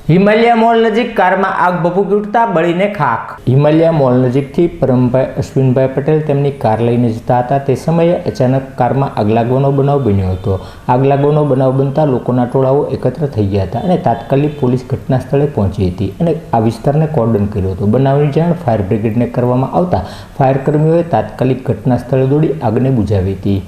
Himalaya mall નજીક કારમાં આગ ભભૂકી ઉઠતા બળીને ખાખ। હિમાલયા મોલ નજીકથી પરમભાઈ અશ્વિનભાઈ પટેલ તેમની કાર લઈને જતા હતા। તે સમયે અચાનક કારમાં આગ લાગવાનો બનાવ બન્યો હતો। આગ લાગવાનો બનાવ બનતા લોકોના ટોળાઓ એકત્ર થઈ ગયા હતા અને તાત્કાલિક પોલીસ ઘટના સ્થળે પહોંચી હતી અને આ વિસ્તારને કોર્ડન કર્યો હતો। બનાવની જાણ ફાયર બ્રિગેડને કરવામાં આવતા ફાયર કર્મીઓએ તાત્કાલિક ઘટના સ્થળે દોડી આગને બુઝાવી હતી।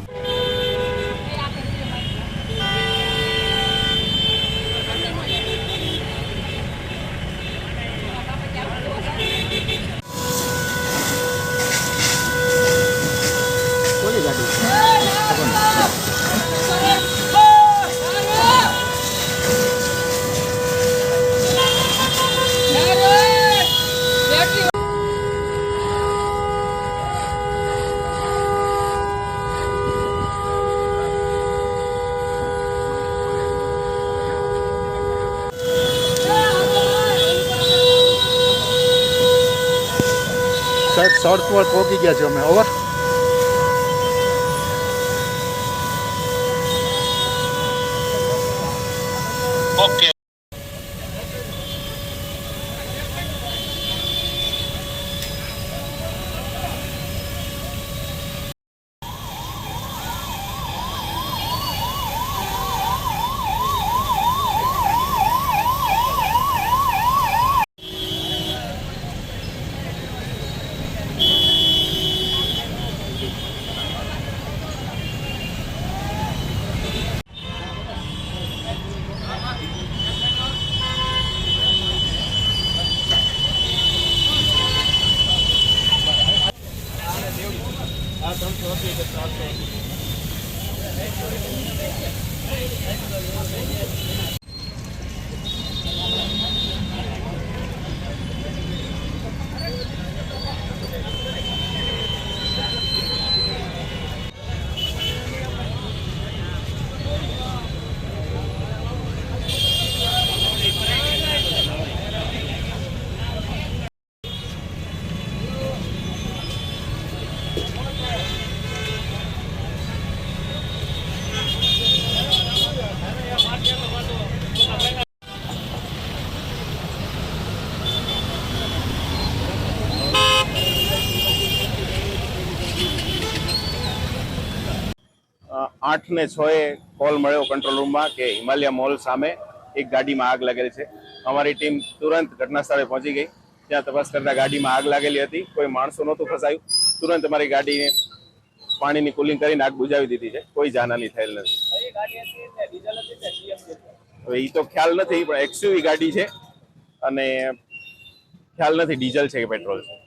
સાહેબ સર્ચ પર પહોંચી ગયા છે અમે। ઓવર। ઓકે। आठ ने 6 कॉल मळ्यो कंट्रोल रूम में कि हिमालय मॉल सामे एक गाड़ी में आग लगेली है। अमारी टीम तुरंत घटना स्थले पहुंची गई। ત્યાં તપાસ કરતા ગાડીમાં આગ લાગેલી હતી। કોઈ માણસો નહોતું ફસાયું। તુરંત અમારી ગાડીને પાણીની કુલિંગ કરીને આગ બુઝાવી દીધી છે। કોઈ જાનહાની થયેલ નથી। હવે એ તો ખ્યાલ નથી, પણ એક્સયુવી ગાડી છે અને ખ્યાલ નથી ડીઝલ છે કે પેટ્રોલ છે।